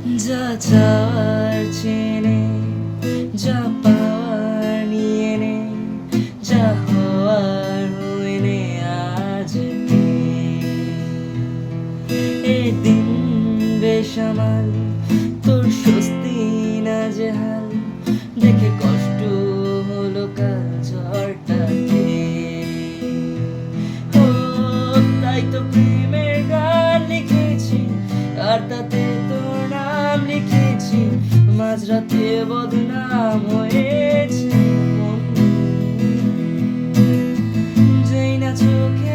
যা চাওয়ার চেনে, যা পাওয়ার নিয়ে নে, যা হওয়ার হয়ে নে আজ এ দিন বেসামাল, তোর স্বস্তি না জেহাল, দেখে কষ্ট হলো কাল ঝড়টাতে। ও তাই তো প্রেমের গান লিখেছি, আর তাতে তোর নাম লিখেছি, মাঝরাতে বদনাম হয়েছে মন। যেই না চোখে